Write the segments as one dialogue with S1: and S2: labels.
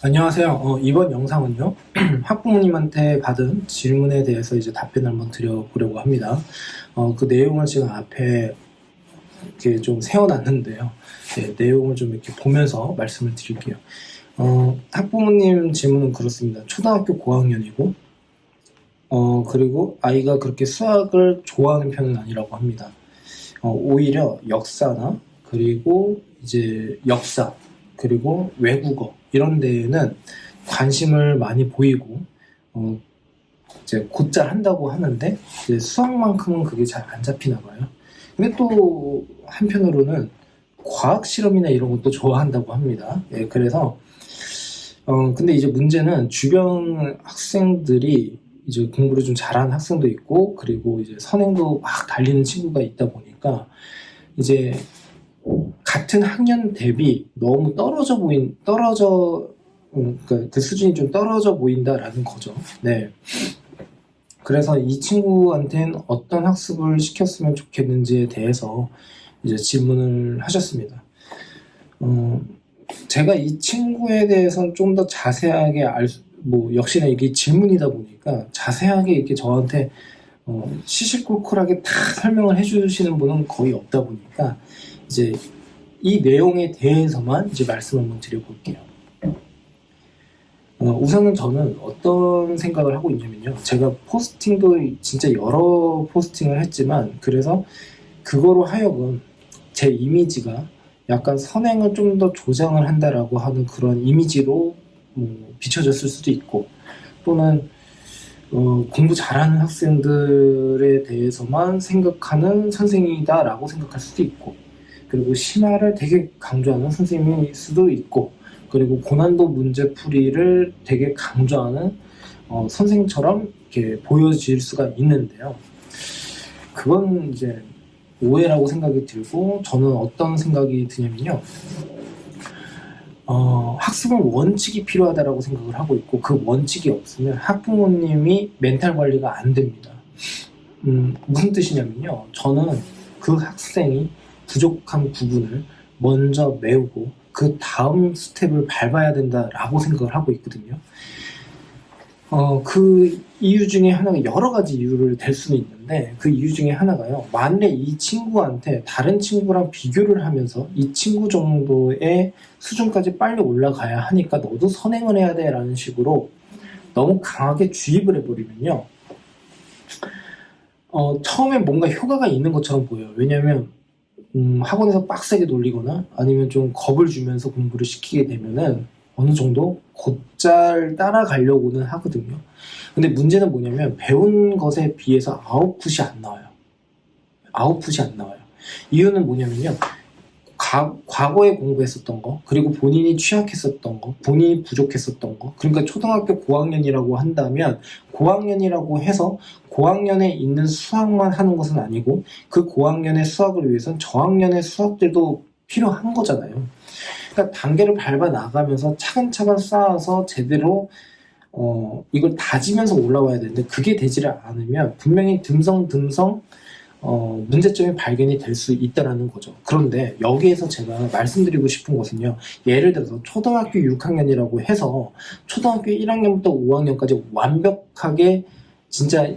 S1: 안녕하세요. 이번 영상은요, 학부모님한테 받은 질문에 대해서 이제 답변을 한번 드려보려고 합니다. 그 내용을 지금 앞에 이렇게 좀 세워놨는데요. 네, 내용을 좀 이렇게 보면서 말씀을 드릴게요. 학부모님 질문은 그렇습니다. 초등학교 고학년이고, 그리고 아이가 그렇게 수학을 좋아하는 편은 아니라고 합니다. 오히려 역사나, 그리고 이제 역사, 그리고 외국어, 이런 데에는 관심을 많이 보이고, 이제 곧잘 한다고 하는데, 이제 수학만큼은 그게 잘 안 잡히나 봐요. 근데 또 한편으로는 과학 실험이나 이런 것도 좋아한다고 합니다. 예, 그래서, 근데 이제 문제는 주변 학생들이 이제 공부를 좀 잘하는 학생도 있고, 그리고 이제 선행도 막 달리는 친구가 있다 보니까, 이제 같은 학년 대비 너무 그러니까 그 수준이 좀 떨어져 보인다라는 거죠. 네. 그래서 이 친구한테는 어떤 학습을 시켰으면 좋겠는지에 대해서 이제 질문을 하셨습니다. 제가 이 친구에 대해서는 좀 더 자세하게 역시나 이게 질문이다 보니까 자세하게 이렇게 저한테 시시콜콜하게 다 설명을 해주시는 분은 거의 없다 보니까 이제 이 내용에 대해서만 이제 말씀 한번 드려볼게요. 우선은 저는 어떤 생각을 하고 있냐면요. 제가 포스팅도 진짜 여러 포스팅을 했지만, 그래서 그거로 하여금 제 이미지가 약간 선행을 좀 더 조장을 한다라고 하는 그런 이미지로 비춰졌을 수도 있고, 또는 공부 잘하는 학생들에 대해서만 생각하는 선생이다라고 생각할 수도 있고, 그리고 심화를 되게 강조하는 선생님일 수도 있고, 그리고 고난도 문제풀이를 되게 강조하는 선생처럼 이렇게 보여질 수가 있는데요. 그건 이제 오해라고 생각이 들고, 저는 어떤 생각이 드냐면요. 학습은 원칙이 필요하다라고 생각을 하고 있고, 그 원칙이 없으면 학부모님이 멘탈 관리가 안 됩니다. 무슨 뜻이냐면요. 저는 그 학생이 부족한 부분을 먼저 메우고 그 다음 스텝을 밟아야 된다라고 생각을 하고 있거든요. 그 이유 중에 하나가 여러 가지 이유를 댈 수는 있는데, 그 이유 중에 하나가요. 만일에 이 친구한테 다른 친구랑 비교를 하면서 이 친구 정도의 수준까지 빨리 올라가야 하니까 너도 선행을 해야 돼 라는 식으로 너무 강하게 주입을 해버리면요. 처음엔 뭔가 효과가 있는 것처럼 보여요. 왜냐면 학원에서 빡세게 놀리거나 아니면 좀 겁을 주면서 공부를 시키게 되면은 어느 정도 곧잘 따라가려고는 하거든요. 근데 문제는 뭐냐면 배운 것에 비해서 아웃풋이 안 나와요. 아웃풋이 안 나와요. 이유는 뭐냐면요. 과거에 공부했었던 거, 그리고 본인이 취약했었던 거, 본인이 부족했었던 거, 그러니까 초등학교 고학년이라고 한다면 고학년이라고 해서 고학년에 있는 수학만 하는 것은 아니고, 그 고학년의 수학을 위해서는 저학년의 수학들도 필요한 거잖아요. 그러니까 단계를 밟아 나가면서 차근차근 쌓아서 제대로 이걸 다지면서 올라와야 되는데, 그게 되지를 않으면 분명히 듬성듬성 문제점이 발견이 될 수 있다는 거죠. 그런데 여기에서 제가 말씀드리고 싶은 것은요. 예를 들어서 초등학교 6학년이라고 해서 초등학교 1학년부터 5학년까지 완벽하게 진짜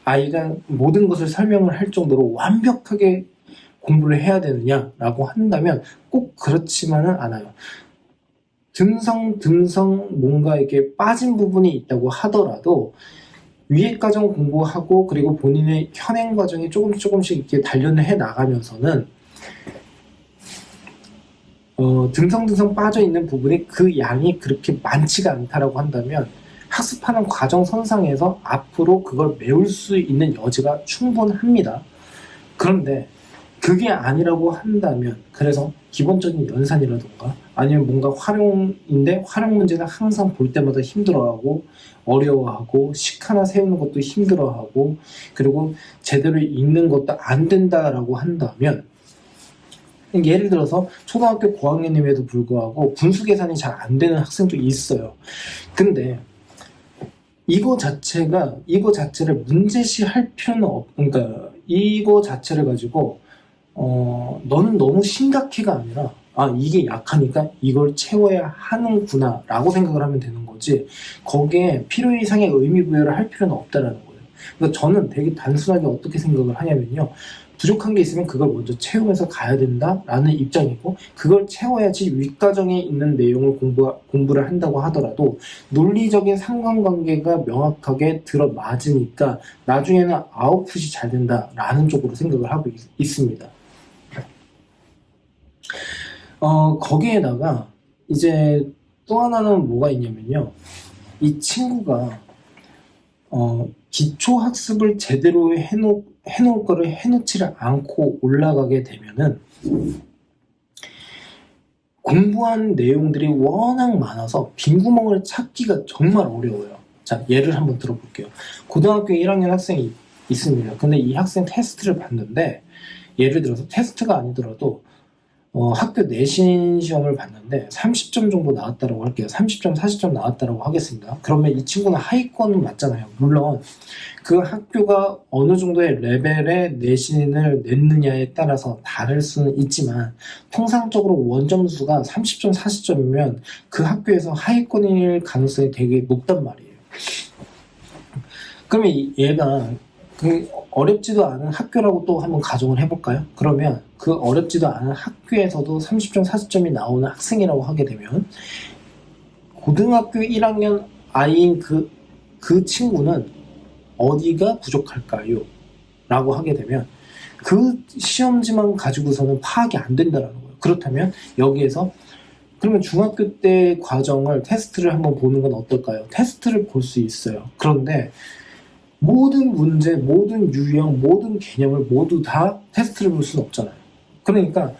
S1: 아이가 모든 것을 설명을 할 정도로 완벽하게 공부를 해야 되느냐라고 한다면 꼭 그렇지만은 않아요. 듬성듬성 뭔가 이렇게 빠진 부분이 있다고 하더라도 위에 과정 공부하고, 그리고 본인의 현행 과정이 조금씩 이렇게 단련을 해 나가면서는 듬성듬성 빠져 있는 부분이 그 양이 그렇게 많지가 않다라고 한다면 학습하는 과정 선상에서 앞으로 그걸 메울 수 있는 여지가 충분합니다. 그런데 그게 아니라고 한다면, 그래서 기본적인 연산이라던가 아니면 뭔가 활용인데 활용 문제는 항상 볼 때마다 힘들어하고 어려워하고 식 하나 세우는 것도 힘들어하고, 그리고 제대로 읽는 것도 안 된다라고 한다면, 예를 들어서 초등학교 고학년임에도 불구하고 분수 계산이 잘 안 되는 학생도 있어요. 근데 이거 자체를 문제시할 필요는 그러니까 이거 자체를 가지고 너는 너무 심각해가 아니라 이게 약하니까 이걸 채워야 하는구나 라고 생각을 하면 되는 거지, 거기에 필요 이상의 의미 부여를 할 필요는 없다라는 거예요. 그러니까 저는 되게 단순하게 어떻게 생각을 하냐면요, 부족한 게 있으면 그걸 먼저 채우면서 가야 된다라는 입장이고, 그걸 채워야지 윗과정에 있는 내용을 공부를 한다고 하더라도 논리적인 상관관계가 명확하게 들어맞으니까 나중에는 아웃풋이 잘 된다라는 쪽으로 생각을 하고 있습니다. 거기에다가 이제 또 하나는 뭐가 있냐면요, 이 친구가 기초 학습을 제대로 해놓을 거를 해놓지를 않고 올라가게 되면은 공부한 내용들이 워낙 많아서 빈구멍을 찾기가 정말 어려워요. 자, 예를 한번 들어볼게요. 고등학교 1학년 학생이 있습니다. 근데 이 학생 테스트를 봤는데, 예를 들어서 테스트가 아니더라도 학교 내신 시험을 봤는데 30점 정도 나왔다고 할게요. 30점, 40점 나왔다고 하겠습니다. 그러면 이 친구는 하위권은 맞잖아요. 물론 그 학교가 어느 정도의 레벨의 내신을 냈느냐에 따라서 다를 수는 있지만, 통상적으로 원점수가 30점, 40점이면 그 학교에서 하위권일 가능성이 되게 높단 말이에요. 그러면 얘가 어렵지도 않은 학교라고 또 한번 가정을 해볼까요? 그러면 그 어렵지도 않은 학교에서도 30점, 40점이 나오는 학생이라고 하게 되면 고등학교 1학년 아이인 그 친구는 어디가 부족할까요? 라고 하게 되면 그 시험지만 가지고서는 파악이 안 된다는 거예요. 그렇다면 여기에서 그러면 중학교 때 과정을 테스트를 한번 보는 건 어떨까요? 테스트를 볼 수 있어요. 그런데 모든 문제, 모든 유형, 모든 개념을 모두 다 테스트를 볼 수는 없잖아요. 그러니까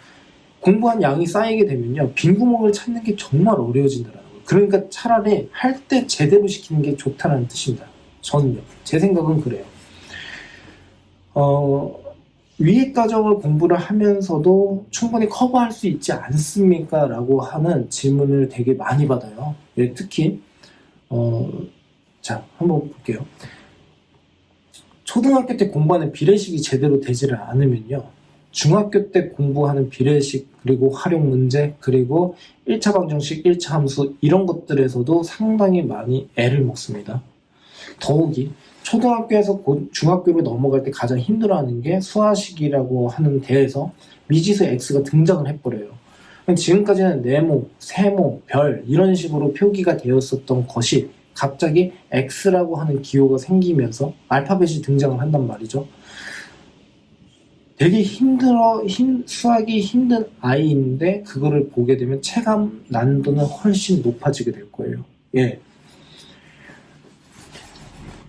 S1: 공부한 양이 쌓이게 되면요, 빈구멍을 찾는 게 정말 어려워진다는 거예요. 그러니까 차라리 할 때 제대로 시키는 게 좋다는 뜻입니다. 저는요. 제 생각은 그래요. 위의 과정을 공부를 하면서도 충분히 커버할 수 있지 않습니까? 라고 하는 질문을 되게 많이 받아요. 예, 특히 자, 한번 볼게요. 초등학교 때 공부하는 비례식이 제대로 되지를 않으면요, 중학교 때 공부하는 비례식, 그리고 활용 문제, 그리고 1차 방정식, 1차 함수, 이런 것들에서도 상당히 많이 애를 먹습니다. 더욱이 초등학교에서 중학교로 넘어갈 때 가장 힘들어하는 게 수화식이라고 하는 데에서 미지수 x가 등장을 해버려요. 지금까지는 네모, 세모, 별 이런 식으로 표기가 되었었던 것이 갑자기 X라고 하는 기호가 생기면서 알파벳이 등장을 한단 말이죠. 되게 수학이 힘든 아이인데 그거를 보게 되면 체감 난도는 훨씬 높아지게 될 거예요. 예.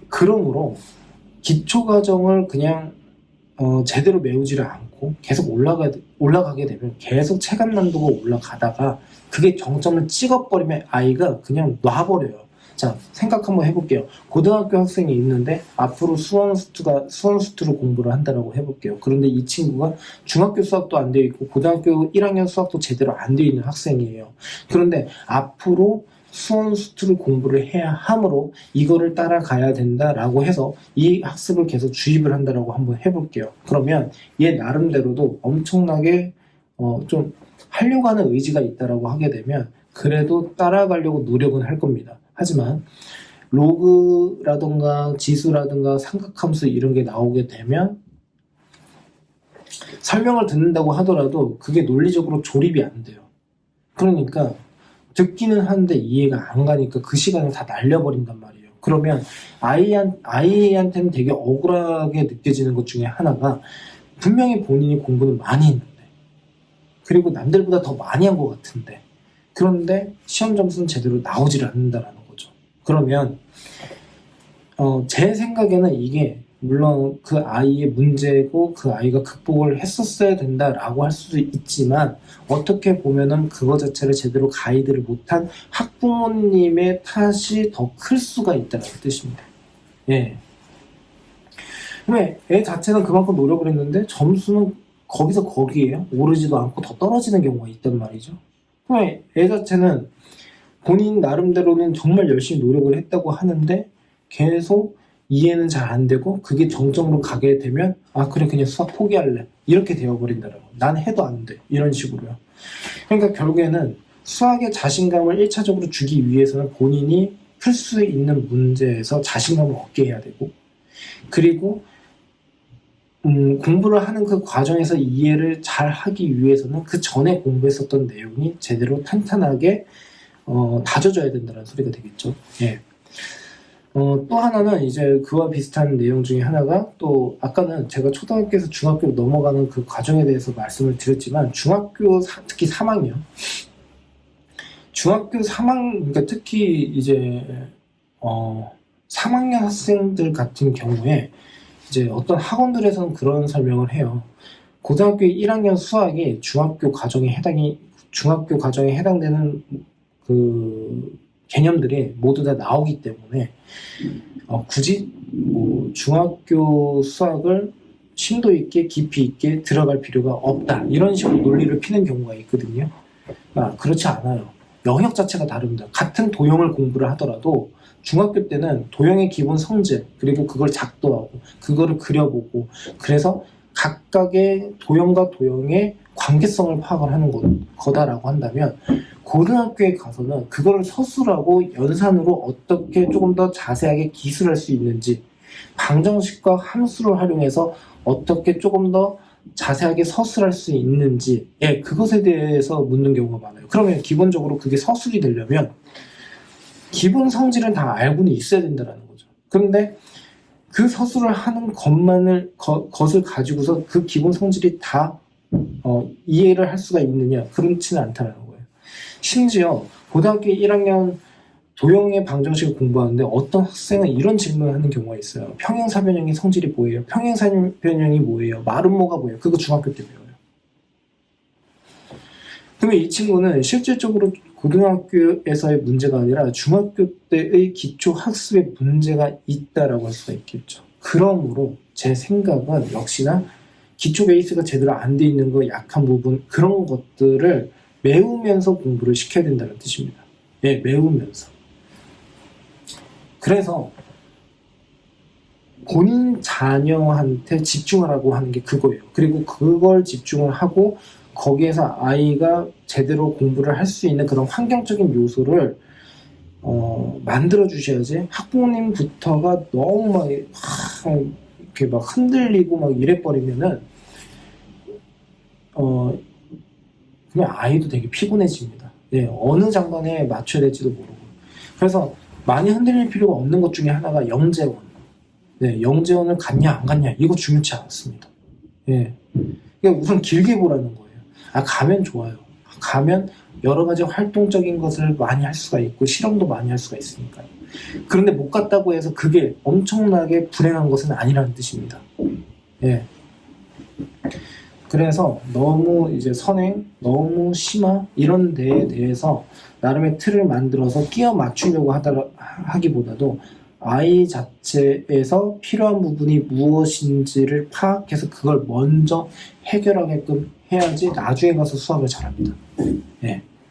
S1: 그러므로 기초과정을 그냥 제대로 외우지를 않고 계속 올라가게 되면 계속 체감 난도가 올라가다가 그게 정점을 찍어버리면 아이가 그냥 놔버려요. 자, 생각 한번 해볼게요. 고등학교 학생이 있는데 앞으로 수원수투를 공부를 한다라고 해볼게요. 그런데 이 친구가 중학교 수학도 안 되어 있고 고등학교 1학년 수학도 제대로 안 되어 있는 학생이에요. 그런데 앞으로 수원수투를 공부를 해야 하므로 이거를 따라가야 된다라고 해서 이 학습을 계속 주입을 한다라고 한번 해볼게요. 그러면 얘 나름대로도 엄청나게 좀 하려고 하는 의지가 있다라고 하게 되면 그래도 따라가려고 노력은 할 겁니다. 하지만 로그라든가 지수라든가 삼각함수 이런 게 나오게 되면 설명을 듣는다고 하더라도 그게 논리적으로 조립이 안 돼요. 그러니까 듣기는 하는데 이해가 안 가니까 그 시간을 다 날려버린단 말이에요. 그러면 아이한테는 되게 억울하게 느껴지는 것 중에 하나가, 분명히 본인이 공부는 많이 했는데, 그리고 남들보다 더 많이 한 것 같은데, 그런데 시험 점수는 제대로 나오질 않는다라는 거죠. 그러면 제 생각에는 이게 물론 그 아이의 문제고 그 아이가 극복을 했었어야 된다라고 할 수도 있지만, 어떻게 보면은 그거 자체를 제대로 가이드를 못한 학부모님의 탓이 더 클 수가 있다는 뜻입니다. 예. 왜 애 자체는 그만큼 노력을 했는데 점수는 거기서 거기에요. 오르지도 않고 더 떨어지는 경우가 있단 말이죠. 왜 애 자체는 본인 나름대로는 정말 열심히 노력을 했다고 하는데 계속 이해는 잘 안 되고 그게 정점으로 가게 되면 그래 그냥 수학 포기할래 이렇게 되어버린다라고. 난 해도 안 돼 이런 식으로요. 그러니까 결국에는 수학의 자신감을 1차적으로 주기 위해서는 본인이 풀 수 있는 문제에서 자신감을 얻게 해야 되고, 그리고 공부를 하는 그 과정에서 이해를 잘 하기 위해서는 그 전에 공부했었던 내용이 제대로 탄탄하게 다져져야 된다는 소리가 되겠죠. 예. 또 하나는 이제 그와 비슷한 내용 중에 하나가, 또 아까는 제가 초등학교에서 중학교로 넘어가는 그 과정에 대해서 말씀을 드렸지만, 특히 3학년 중학교 3학년, 그러니까 특히 이제 3학년 학생들 같은 경우에 이제 어떤 학원들에서는 그런 설명을 해요. 고등학교 1학년 수학이 중학교 과정에 해당되는 그 개념들이 모두 다 나오기 때문에 굳이 중학교 수학을 심도 있게 깊이 있게 들어갈 필요가 없다, 이런 식으로 논리를 피는 경우가 있거든요. 그렇지 않아요. 영역 자체가 다릅니다. 같은 도형을 공부를 하더라도 중학교 때는 도형의 기본 성질, 그리고 그걸 작도하고 그거를 그려보고, 그래서 각각의 도형과 도형의 관계성을 파악을 하는 거다라고 한다면, 고등학교에 가서는 그거를 서술하고 연산으로 어떻게 조금 더 자세하게 기술할 수 있는지, 방정식과 함수를 활용해서 어떻게 조금 더 자세하게 서술할 수 있는지, 그것에 대해서 묻는 경우가 많아요. 그러면 기본적으로 그게 서술이 되려면 기본 성질은 다 알고는 있어야 된다는 거죠. 그런데 그 서술을 하는 것을 가지고서 그 기본 성질이 다 이해를 할 수가 있느냐? 그렇지는 않다는 거예요. 심지어 고등학교 1학년 도형의 방정식을 공부하는데 어떤 학생은 이런 질문을 하는 경우가 있어요. 평행사변형의 성질이 뭐예요? 평행사변형이 뭐예요? 마름모가 뭐예요? 그거 중학교 때 배워요. 그러면 이 친구는 실질적으로 고등학교에서의 문제가 아니라 중학교 때의 기초 학습에 문제가 있다라고 할 수가 있겠죠. 그러므로 제 생각은 역시나 기초 베이스가 제대로 안 돼 있는 거, 약한 부분, 그런 것들을 메우면서 공부를 시켜야 된다는 뜻입니다. 메우면서. 그래서 본인 자녀한테 집중하라고 하는 게 그거예요. 그리고 그걸 집중을 하고 거기에서 아이가 제대로 공부를 할 수 있는 그런 환경적인 요소를 만들어 주셔야지, 학부모님부터가 너무 이렇게 막 흔들리고 막 이래버리면은 그냥 아이도 되게 피곤해집니다. 어느 장단에 맞춰야 될지도 모르고. 그래서 많이 흔들릴 필요가 없는 것 중에 하나가 영재원. 영재원을 갔냐 안 갔냐, 이거 중요치 않습니다. 그러니까 우선 길게 보라는 거예요. 가면 좋아요. 가면 여러 가지 활동적인 것을 많이 할 수가 있고 실험도 많이 할 수가 있으니까요. 그런데 못 갔다고 해서 그게 엄청나게 불행한 것은 아니라는 뜻입니다. 그래서 너무 이제 선행, 너무 심화 이런 데에 대해서 나름의 틀을 만들어서 끼워 맞추려고 하기보다도 아이 자체에서 필요한 부분이 무엇인지를 파악해서 그걸 먼저 해결하게끔 해야지 나중에 가서 수학을 잘합니다.